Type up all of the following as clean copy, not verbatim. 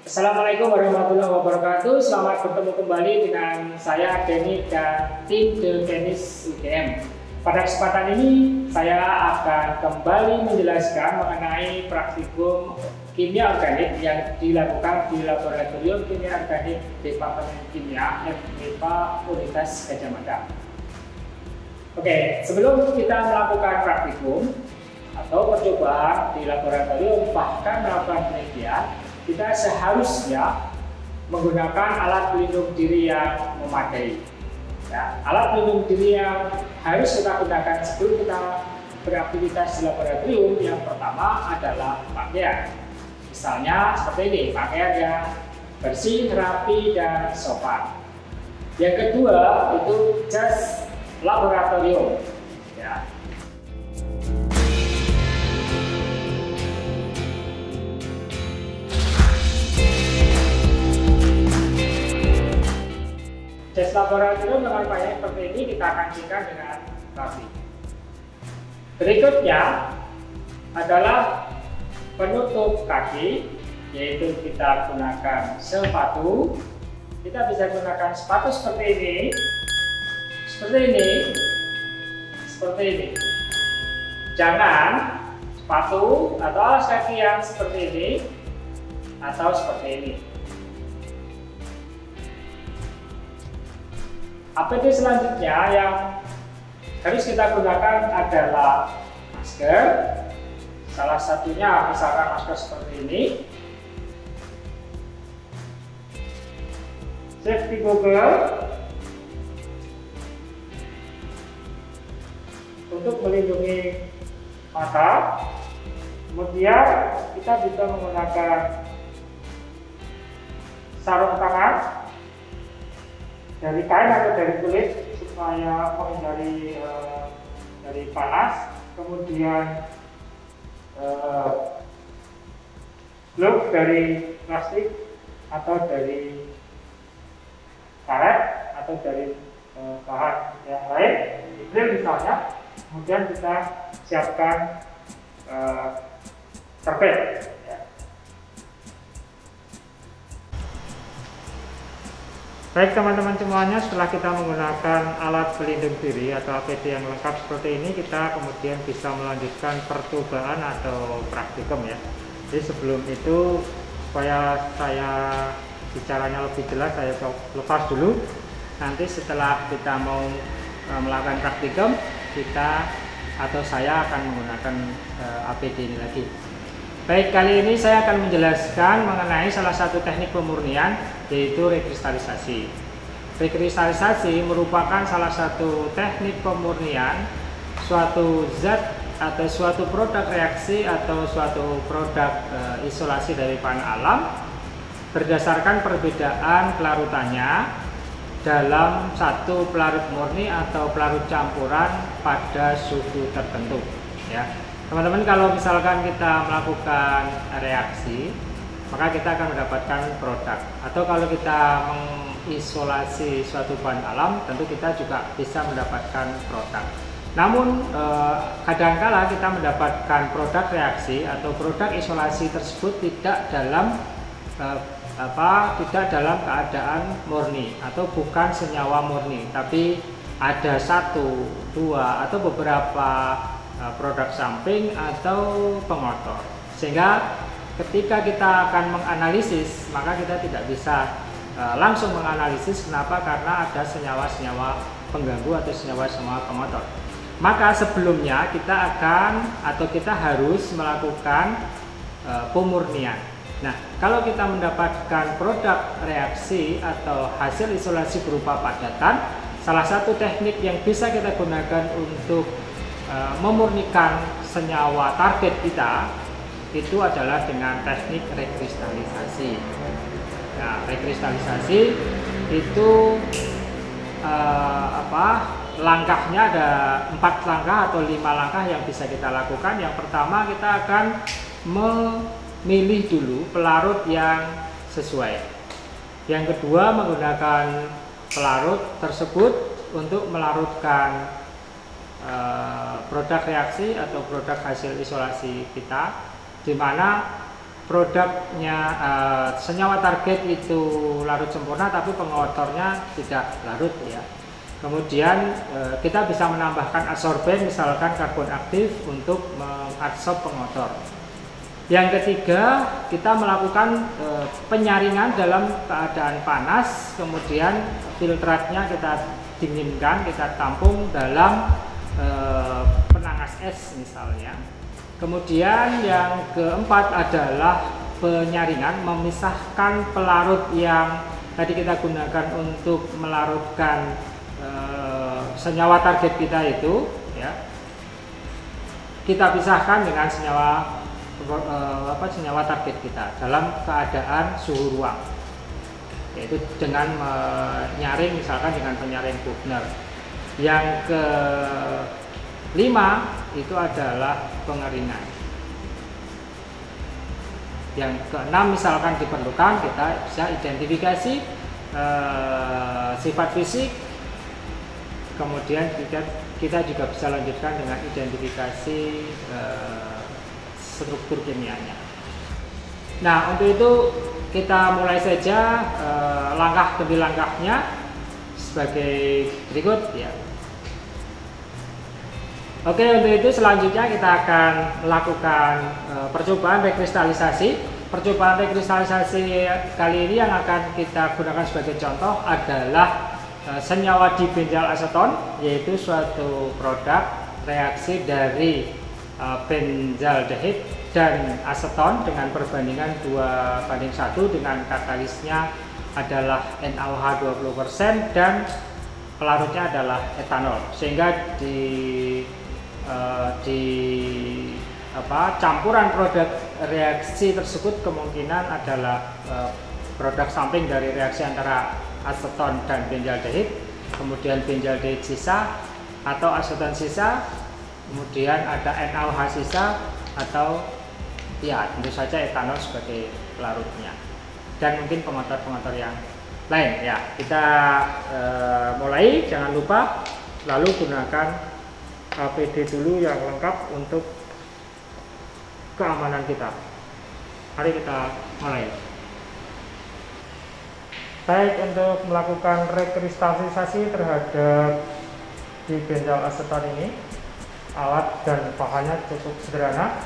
Assalamualaikum warahmatullahi wabarakatuh. Selamat bertemu kembali dengan saya Denny dan tim The Chemist UGM. Pada kesempatan ini saya akan kembali menjelaskan mengenai praktikum kimia organik yang dilakukan di Laboratorium Kimia Organik Departemen Kimia FMIPA Universitas Gadjah Mada. Oke, sebelum kita melakukan praktikum atau percobaan di laboratorium bahkan melakukan penelitian, kita seharusnya menggunakan alat pelindung diri yang memadai. Ya, alat pelindung diri yang harus kita gunakan sebelum kita beraktivitas di laboratorium yang pertama adalah pakaian. Misalnya seperti ini, pakaian yang bersih, rapi, dan sopan. Yang kedua itu jas laboratorium. Ya. Jas laboratorium dengan pakaian seperti ini kita kancingkan dengan rapi. Berikutnya adalah penutup kaki, yaitu kita gunakan sepatu. Kita bisa gunakan sepatu seperti ini, seperti ini. Jangan sepatu atau alas kaki yang seperti ini atau seperti ini. APD selanjutnya yang harus kita gunakan adalah masker. Salah satunya misalkan masker seperti ini, safety goggle untuk melindungi mata. Kemudian kita bisa menggunakan sarung tangan dari kain atau dari kulit supaya menghindari dari panas. Kemudian glove dari plastik atau dari karet atau dari bahan yang lain, drill misalnya. Kemudian kita siapkan karpet. Baik teman-teman semuanya, setelah kita menggunakan alat pelindung diri atau APD yang lengkap seperti ini, kita kemudian bisa melanjutkan percobaan atau praktikum ya. Jadi sebelum itu, supaya saya bicaranya lebih jelas, saya lepas dulu. Nanti setelah kita mau melakukan praktikum, kita atau saya akan menggunakan APD ini lagi. Baik, kali ini saya akan menjelaskan mengenai salah satu teknik pemurnian, yaitu rekristalisasi. Rekristalisasi merupakan salah satu teknik pemurnian suatu zat atau suatu produk reaksi atau suatu produk isolasi dari bahan alam berdasarkan perbedaan pelarutannya dalam satu pelarut murni atau pelarut campuran pada suhu tertentu. Ya. Teman-teman, kalau misalkan kita melakukan reaksi, maka kita akan mendapatkan produk. Atau kalau kita mengisolasi suatu bahan alam, tentu kita juga bisa mendapatkan produk. Namun kadangkala kita mendapatkan produk reaksi atau produk isolasi tersebut tidak dalam keadaan murni atau bukan senyawa murni, tapi ada satu, dua atau beberapa produk samping atau pengotor, sehingga ketika kita akan menganalisis maka kita tidak bisa langsung menganalisis. Kenapa? Karena ada senyawa-senyawa pengganggu atau senyawa-senyawa pengotor. Maka sebelumnya kita harus melakukan pemurnian. Nah, kalau kita mendapatkan produk reaksi atau hasil isolasi berupa padatan, salah satu teknik yang bisa kita gunakan untuk memurnikan senyawa target kita itu adalah dengan teknik rekristalisasi. Nah, rekristalisasi itu langkahnya ada 4 langkah atau 5 langkah yang bisa kita lakukan. Yang pertama, kita akan memilih dulu pelarut yang sesuai. Yang kedua, menggunakan pelarut tersebut untuk melarutkan produk reaksi atau produk hasil isolasi kita, di mana produknya senyawa target itu larut sempurna tapi pengotornya tidak larut ya. Kemudian kita bisa menambahkan adsorben, misalkan karbon aktif untuk mengadsorb pengotor. Yang ketiga, kita melakukan penyaringan dalam keadaan panas, kemudian filtratnya kita dinginkan, kita tampung dalam penangas es misalnya. Kemudian yang keempat adalah penyaringan, memisahkan pelarut yang tadi kita gunakan untuk melarutkan senyawa target kita itu ya. Kita pisahkan dengan senyawa target kita dalam keadaan suhu ruang, yaitu dengan menyaring misalkan dengan penyaring Büchner. Yang kelima itu adalah pengeringan. Yang keenam misalkan diperlukan, kita bisa identifikasi sifat fisik, kemudian kita juga bisa lanjutkan dengan identifikasi struktur kimianya. Nah, untuk itu kita mulai saja langkah demi langkahnya sebagai berikut ya. Oke, untuk itu selanjutnya kita akan melakukan percobaan rekristalisasi. Percobaan rekristalisasi kali ini yang akan kita gunakan sebagai contoh adalah senyawa dibenzoyl aseton, yaitu suatu produk reaksi dari benzaldehid dan aseton dengan perbandingan 2:1 dengan katalisnya adalah NaOH 20% dan pelarutnya adalah etanol, sehingga campuran produk reaksi tersebut kemungkinan adalah produk samping dari reaksi antara aseton dan benzaldehid, kemudian benzaldehid sisa atau aseton sisa, kemudian ada NaOH sisa, atau ya tentu saja etanol sebagai pelarutnya, dan mungkin pengotor-pengotor yang lain ya. Kita mulai, jangan lupa lalu gunakan APD dulu yang lengkap untuk keamanan kita. Mari kita mulai. Baik, untuk melakukan rekristalisasi terhadap dibenzoyl aseton ini, alat dan bahannya cukup sederhana.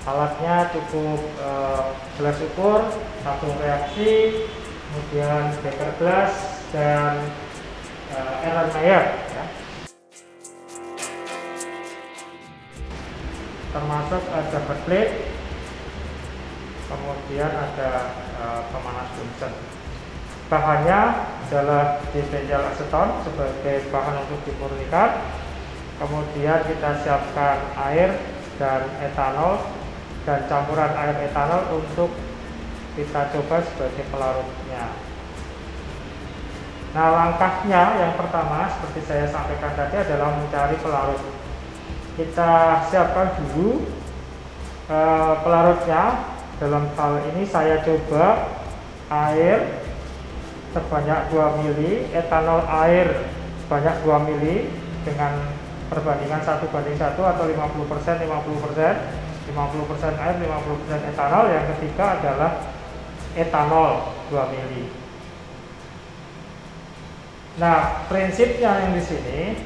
Alatnya cukup gelas ukur, tabung reaksi, kemudian beker gelas, dan Erlenmeyer ya. Termasuk ada hot plate, kemudian ada pemanas Bunsen. Bahannya adalah dibenzoyl aseton sebagai bahan untuk dimurnikan. Kemudian kita siapkan air dan etanol dan campuran air etanol untuk kita coba sebagai pelarutnya. Nah, langkahnya yang pertama seperti saya sampaikan tadi adalah mencari pelarut. Kita siapkan dulu pelarutnya. Dalam hal ini saya coba air sebanyak 2 mili, etanol air sebanyak 2 mili dengan perbandingan 1:1 atau 50% 50% air 50% etanol. Yang ketiga adalah etanol 2 mili. Nah, prinsipnya yang di sini,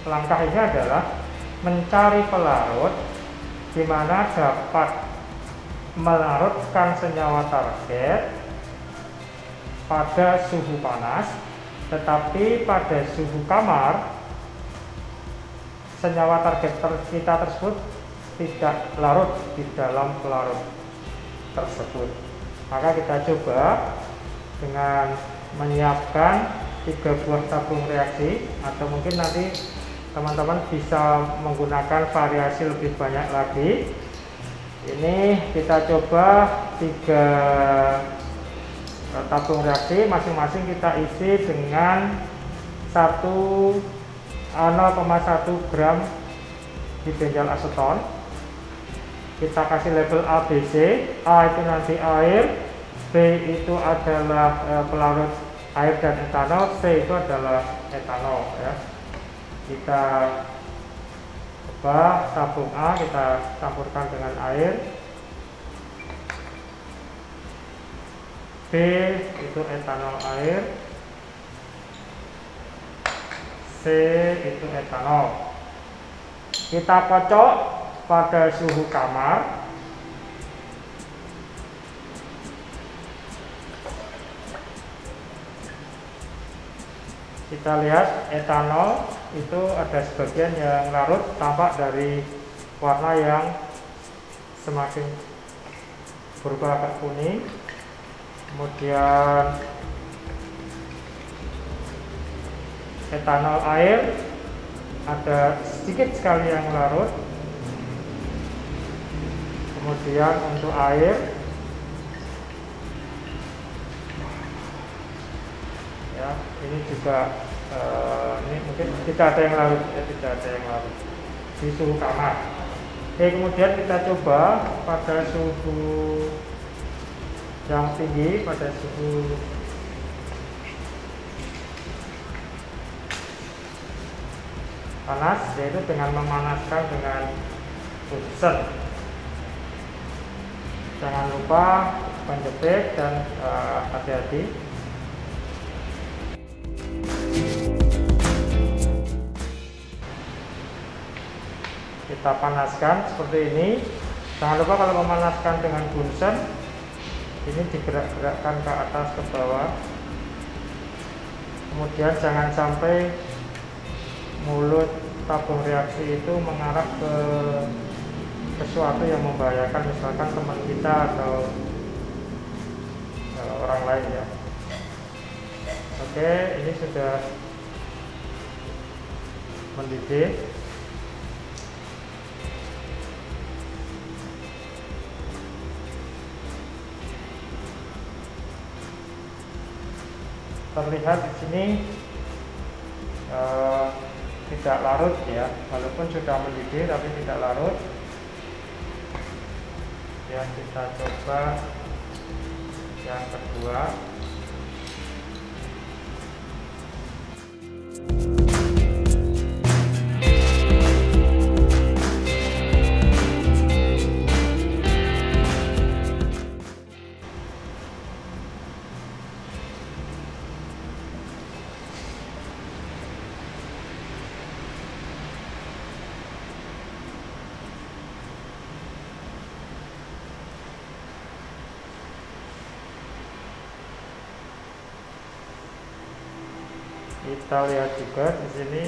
langkah ini adalah mencari pelarut di mana dapat melarutkan senyawa target pada suhu panas, tetapi pada suhu kamar senyawa target kita tersebut tidak larut di dalam pelarut tersebut. Maka kita coba dengan menyiapkan 3 buah tabung reaksi, atau mungkin nanti teman-teman bisa menggunakan variasi lebih banyak lagi. Ini kita coba 3 tabung reaksi, masing-masing kita isi dengan 0,1 gram dibenzoyl aseton. Kita kasih label A, B, C. A itu nanti air, B itu adalah pelarut air dan etanol, C itu adalah etanol ya. Kita coba tabung A kita campurkan dengan air, itu etanol air, C itu etanol. Kita kocok pada suhu kamar. Kita lihat etanol itu ada sebagian yang larut, tampak dari warna yang semakin berubah agak kuning. Kemudian etanol air ada sedikit sekali yang larut. Kemudian untuk air ya, ini juga ini mungkin tidak ada yang larut ya, tidak ada yang larut di suhu kamar. Oke, kemudian kita coba pada suhu yang tinggi, pada suhu panas, yaitu dengan memanaskan dengan Bunsen. Jangan lupa penjepit dan hati-hati. Kita panaskan seperti ini. Jangan lupa kalau memanaskan dengan Bunsen, ini digerak-gerakkan ke atas ke bawah. Kemudian jangan sampai mulut tabung reaksi itu mengarah ke sesuatu yang membahayakan, misalkan teman kita atau orang lain ya. Oke, ini sudah mendidih. Terlihat di sini tidak larut ya, walaupun sudah mendidih tapi tidak larut. Ya, kita coba yang kedua. Kita lihat juga di sini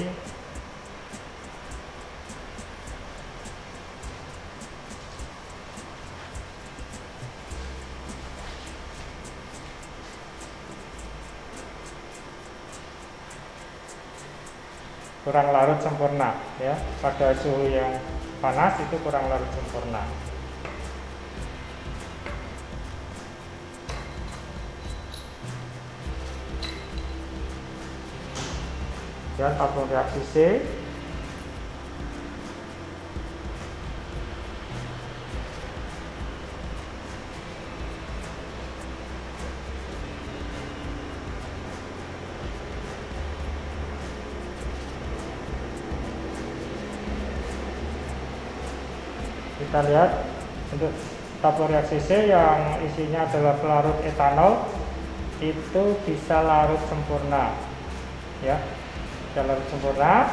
kurang larut sempurna ya, pada suhu yang panas itu kurang larut sempurna. Dan tabung reaksi C kita lihat untuk tabung reaksi C yang isinya adalah pelarut etanol itu bisa larut sempurna ya, larut sempurna.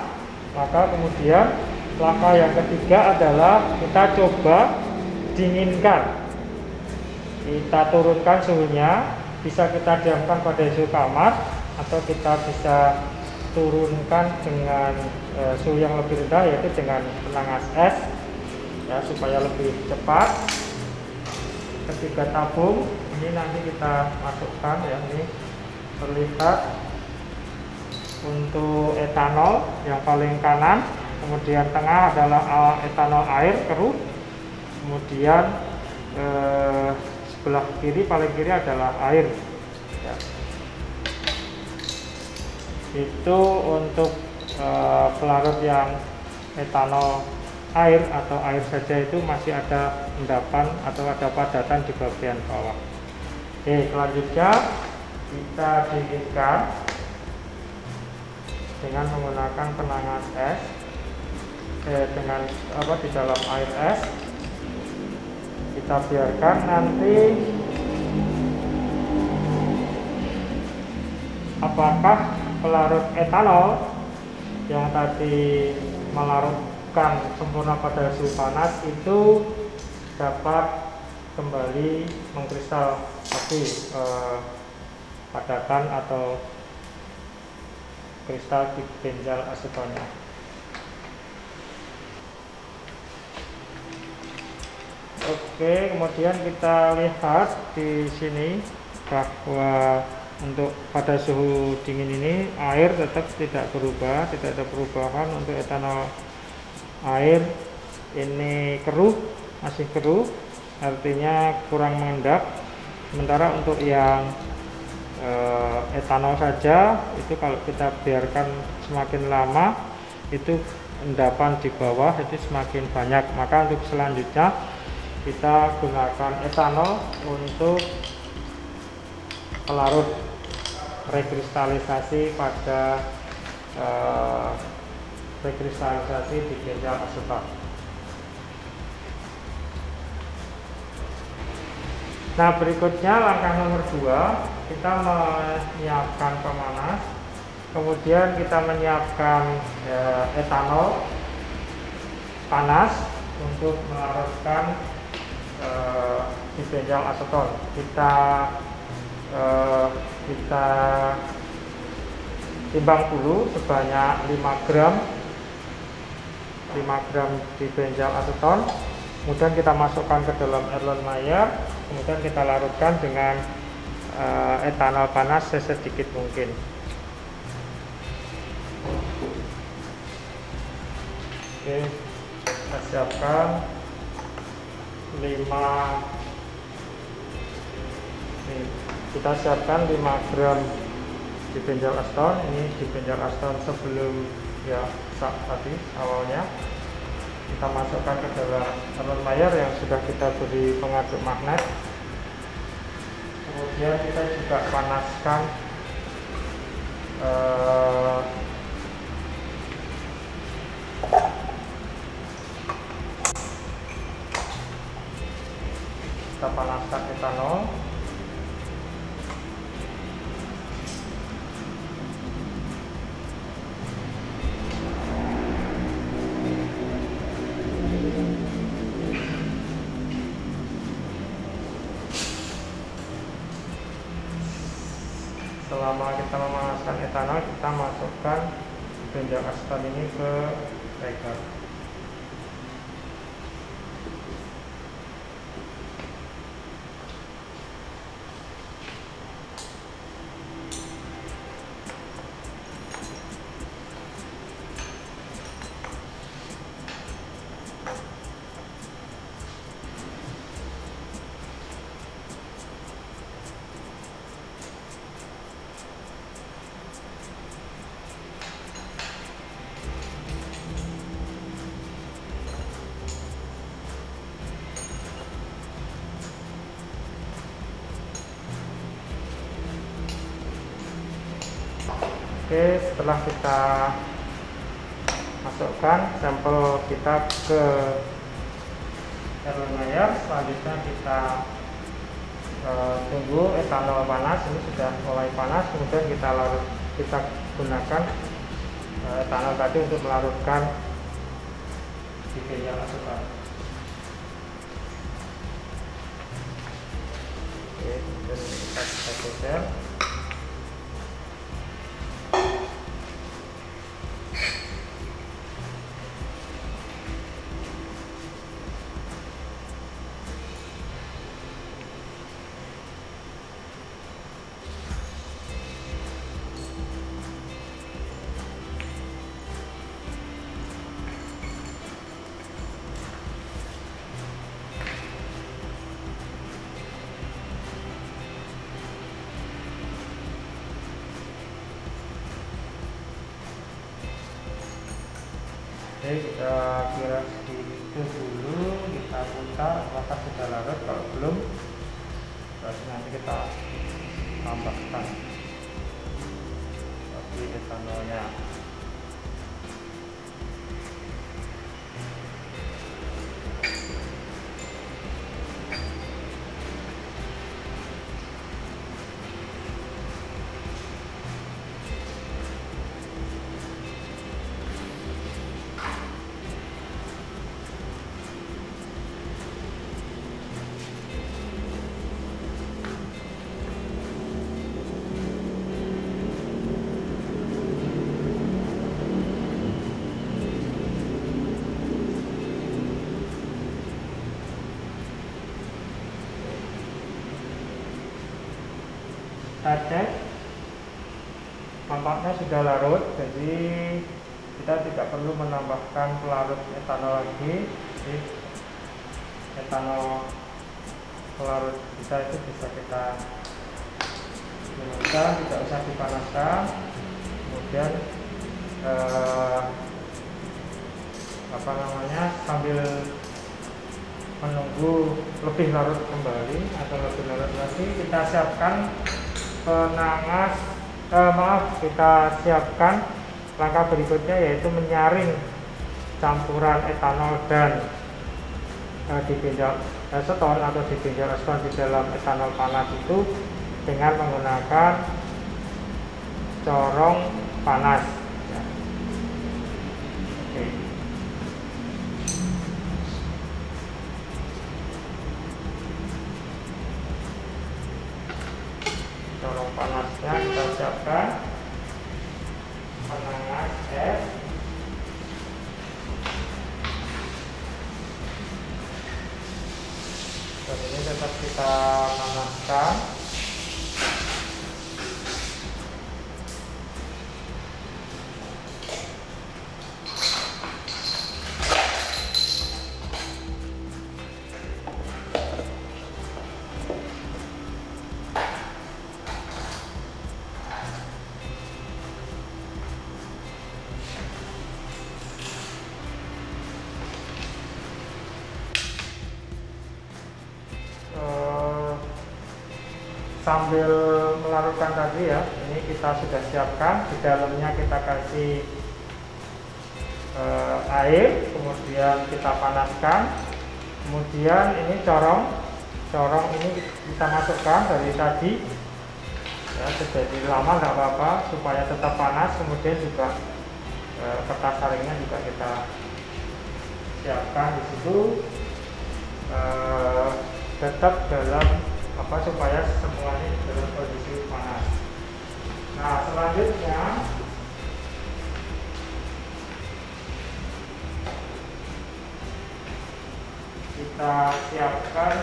Maka kemudian langkah yang ketiga adalah kita coba dinginkan. Kita turunkan suhunya, bisa kita diamkan pada suhu kamar atau kita bisa turunkan dengan suhu yang lebih rendah, yaitu dengan penanas es ya, supaya lebih cepat. Ketiga tabung ini nanti kita masukkan ya, ini terlihat untuk etanol yang paling kanan, kemudian tengah adalah etanol air keruh, kemudian sebelah kiri, paling kiri adalah air ya. Itu untuk pelarut yang etanol air atau air saja itu masih ada endapan atau ada padatan di bagian bawah. Oke, selanjutnya kita dinginkan dengan menggunakan penanas es dengan di dalam air es. Kita biarkan nanti apakah pelarut etanol yang tadi melarutkan sempurna pada suhu panas itu dapat kembali mengkristal lagi padatan atau kristal di benjal asetonnya. Oke, kemudian kita lihat di sini bahwa untuk pada suhu dingin ini air tetap tidak berubah, tidak ada perubahan. Untuk etanol air ini keruh, masih keruh, artinya kurang mengendap. Sementara untuk yang etanol saja itu kalau kita biarkan semakin lama itu endapan di bawah itu semakin banyak. Maka untuk selanjutnya kita gunakan etanol untuk pelarut rekristalisasi pada rekristalisasi di benjal aseton. Nah, berikutnya langkah nomor 2, kita menyiapkan pemanas, kemudian kita menyiapkan etanol panas untuk melarutkan di benjal aseton. Kita timbang dulu sebanyak 5 gram di benjal aseton, kemudian kita masukkan ke dalam Erlenmeyer, kemudian kita larutkan dengan etanol panas sesedikit mungkin. Oke, kita siapkan 5 gram di benjal aseton. Ini di benjal aseton sebelum ya tadi awalnya. Kita masukkan ke dalam Erlenmeyer yang sudah kita beri pengaduk magnet. Kemudian kita juga panaskan etanol. Selama kita memanaskan etanol, kita masukkan benjal aseton ini ke breaker. Oke, setelah kita masukkan sampel kita ke Erlenmeyer, selanjutnya kita tunggu etanol panas. Ini sudah mulai panas, kemudian kita gunakan etanol tadi untuk melarutkan di benjal aseton. Oke, kemudian kita geser. Oke, kita kira segitu dulu, kita putar apakah sudah larut. Kalau belum, terus nanti kita tambahkan lagi etanolnya. Kita cek, tampaknya sudah larut, jadi kita tidak perlu menambahkan pelarut etanol lagi. Jadi etanol pelarut kita itu bisa kita gunakan, tidak usah dipanaskan. Kemudian sambil menunggu lebih larut kembali atau lebih larut lagi, kita siapkan kita siapkan langkah berikutnya, yaitu menyaring campuran etanol dan dibenjol aseton atau dibenjol aseton di dalam etanol panas itu dengan menggunakan corong panas. Ya. Oke. Corong panasnya kita siapkan, penangas es, dan ini tetap kita panaskan. Sambil melarutkan tadi ya, ini kita sudah siapkan, di dalamnya kita kasih air, kemudian kita panaskan, kemudian ini corong ini kita masukkan dari tadi ya, jadi lama nggak apa-apa supaya tetap panas. Kemudian juga kertas saringnya juga kita siapkan di situ, tetap dalam supaya semuanya dalam kondisi panas. Nah, selanjutnya kita siapkan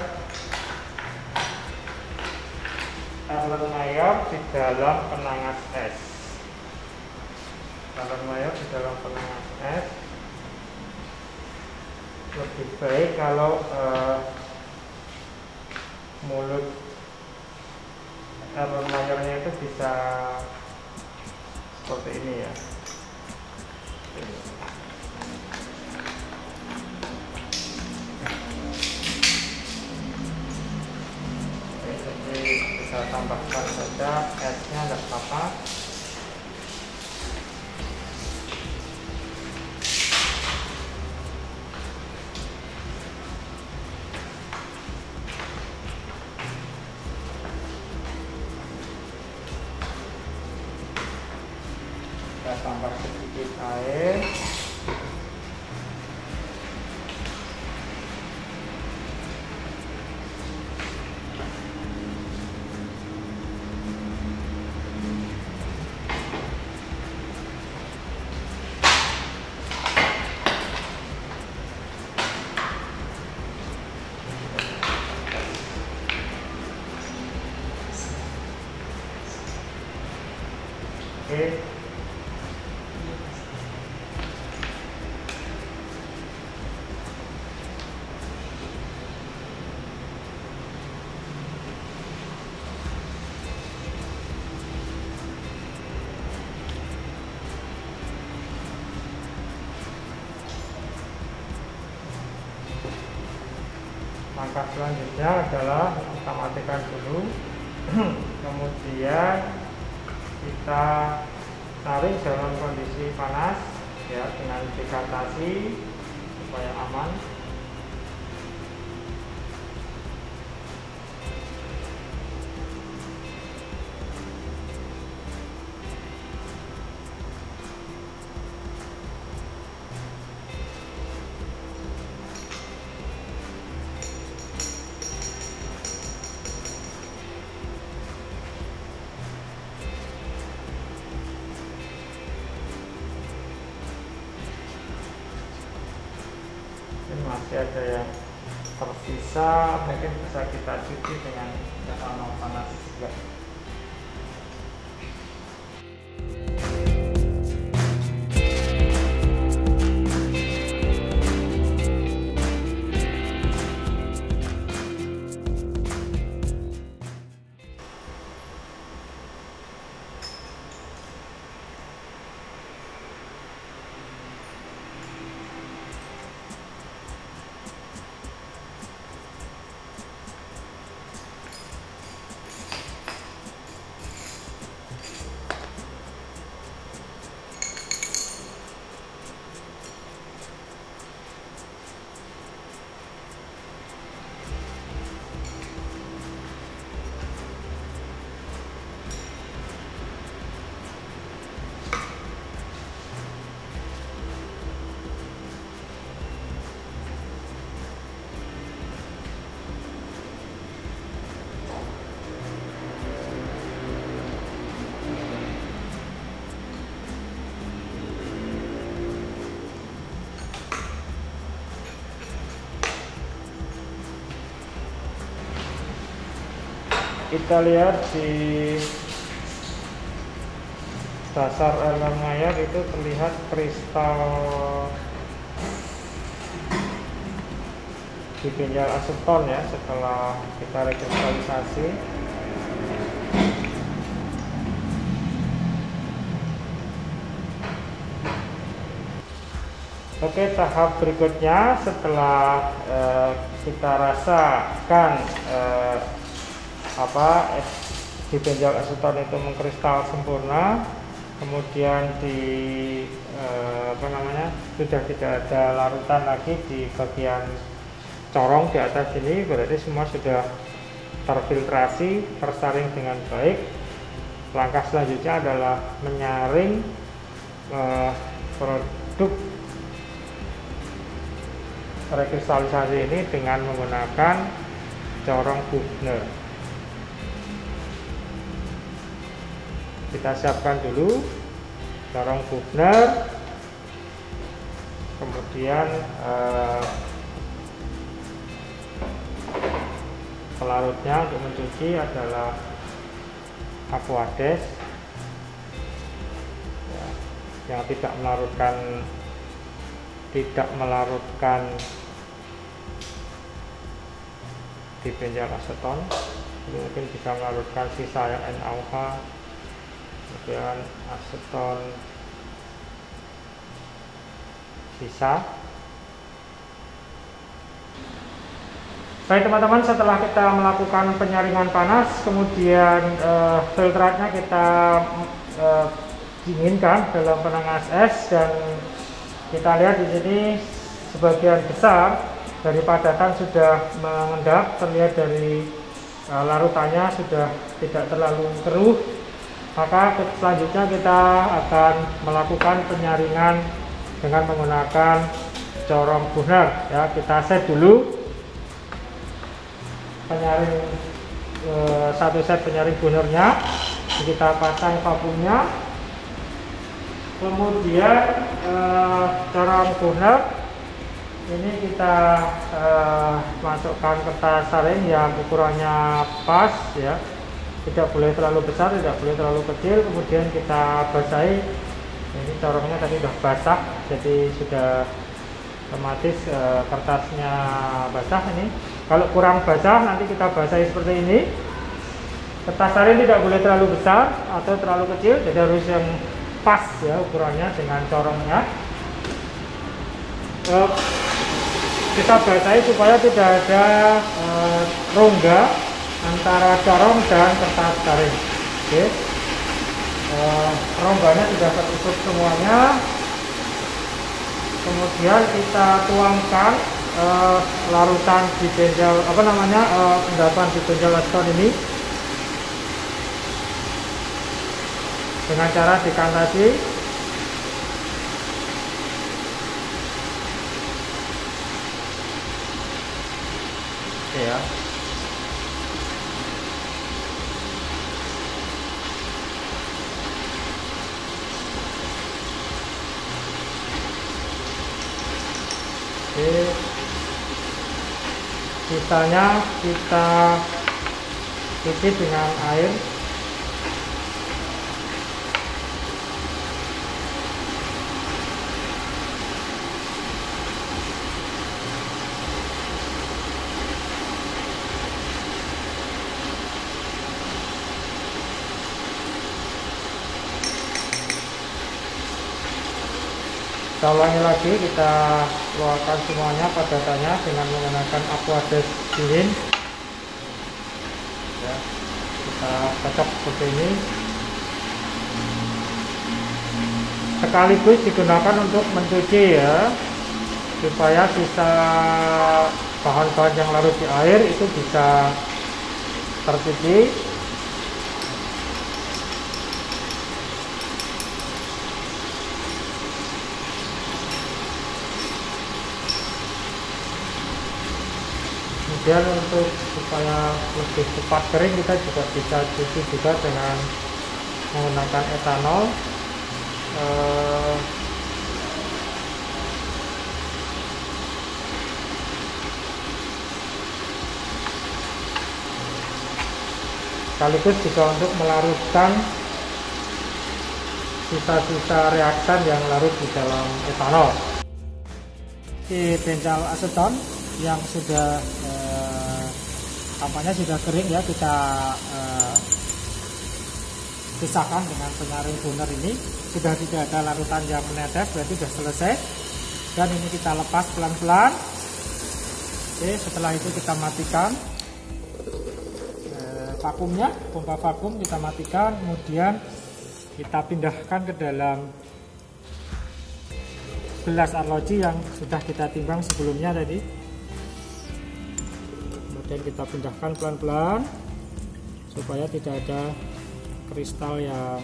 Erlenmeyer di dalam penangas es. Erlenmeyer di dalam penangas es lebih baik kalau mulut Erlenmeyernya itu bisa seperti ini ya. Oke, jadi kita tambahkan saja esnya, nggak apa-apa. Kita tambah sedikit air. Oke. Langkah selanjutnya adalah kita matikan dulu. Kemudian kita saring dalam kondisi panas ya, dengan dekantasi supaya aman. Masih ada yang tersisa, mungkin bisa kita cuci dengan etanol panas juga. kita lihat di dasar elemen mayat itu terlihat kristal dibenjal aseton ya setelah kita rekristalisasi. Oke, tahap berikutnya setelah kita rasakan dibenjal aseton itu mengkristal sempurna, kemudian sudah tidak ada larutan lagi di bagian corong di atas ini, berarti semua sudah terfiltrasi, tersaring dengan baik. Langkah selanjutnya adalah menyaring produk rekristalisasi ini dengan menggunakan corong Büchner. Kita siapkan dulu corong Büchner, kemudian pelarutnya untuk mencuci adalah Aquades ya, yang tidak melarutkan dibenjal aseton. Ini mungkin bisa melarutkan sisa yang NaOH, kemudian aseton sisa. Baik teman-teman, setelah kita melakukan penyaringan panas, kemudian filtratnya kita dinginkan dalam penangas es, dan kita lihat di sini sebagian besar dari padatan sudah mengendap, terlihat dari larutannya sudah tidak terlalu keruh. Maka selanjutnya kita akan melakukan penyaringan dengan menggunakan corong Büchner ya. Kita set dulu penyaring satu set penyaring Büchnernya, kita pasang vakumnya, kemudian corong Büchner ini kita masukkan kertas saring yang ukurannya pas ya, tidak boleh terlalu besar, tidak boleh terlalu kecil. Kemudian kita basahi. Ini corongnya tadi sudah basah, jadi sudah otomatis kertasnya basah. Ini kalau kurang basah nanti kita basahi seperti ini. Kertas saring tidak boleh terlalu besar atau terlalu kecil, jadi harus yang pas ya ukurannya dengan corongnya. Kita basahi supaya tidak ada rongga antara corong dan kertas saring. Oke. Rongganya sudah tertutup semuanya. Kemudian kita tuangkan larutan dibenjal endapan dibenjal aseton ini dengan cara dikantasi. Oke ya. Oke. Sisanya kita cuci dengan air. Kita ulangi lagi, kita keluarkan semuanya padatannya dengan menggunakan Aquades dingin ya, kita kocok seperti ini. Sekaligus digunakan untuk mencuci ya, supaya sisa bahan-bahan yang larut di air itu bisa tercuci. Kemudian untuk supaya lebih cepat kering, kita juga bisa cuci juga dengan menggunakan etanol. sekaligus juga untuk melarutkan sisa-sisa reaktan yang larut di dalam etanol. Di benjal aseton yang sudah tampaknya sudah kering ya, kita pisahkan dengan penyaring burner ini. Sudah tidak ada larutan yang menetes, berarti sudah selesai. Dan ini kita lepas pelan-pelan. Oke, setelah itu kita matikan vakumnya, pompa vakum kita matikan, kemudian kita pindahkan ke dalam gelas arloji yang sudah kita timbang sebelumnya tadi. Kemudian kita pindahkan pelan-pelan supaya tidak ada kristal yang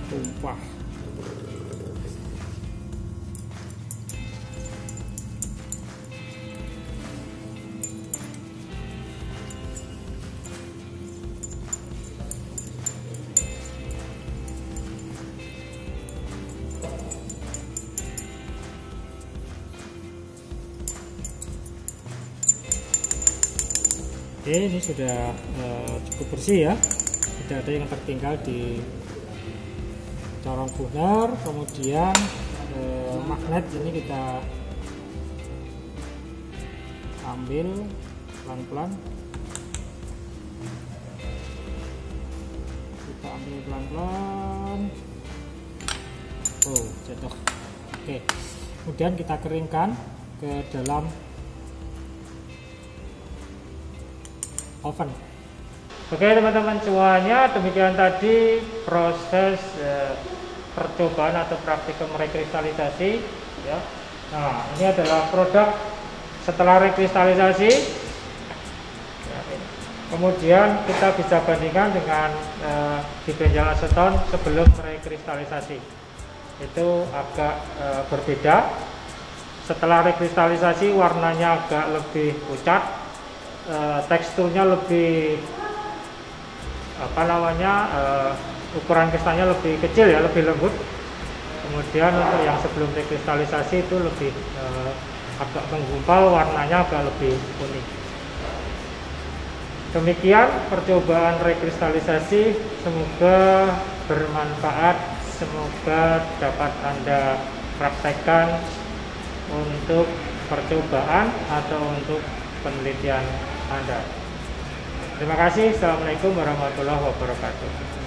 tumpah. Oke, ini sudah cukup bersih ya, tidak ada yang tertinggal di corong burner. Kemudian magnet ini kita ambil pelan-pelan, oh jatuh. Oke, kemudian kita keringkan ke dalam oven. Oke teman-teman semuanya, demikian tadi proses percobaan atau praktikum rekristalisasi ya. Nah, ini adalah produk setelah rekristalisasi ya. Kemudian kita bisa bandingkan dengan di benjal aseton sebelum rekristalisasi, itu agak berbeda. Setelah rekristalisasi warnanya agak lebih pucat, teksturnya lebih ukuran kristalnya lebih kecil ya, lebih lembut. Kemudian untuk yang sebelum rekristalisasi itu lebih agak menggumpal, warnanya agak lebih kuning. Demikian percobaan rekristalisasi, semoga bermanfaat, semoga dapat Anda praktekkan untuk percobaan atau untuk penelitian Anda. Terima kasih. Assalamualaikum warahmatullahi wabarakatuh.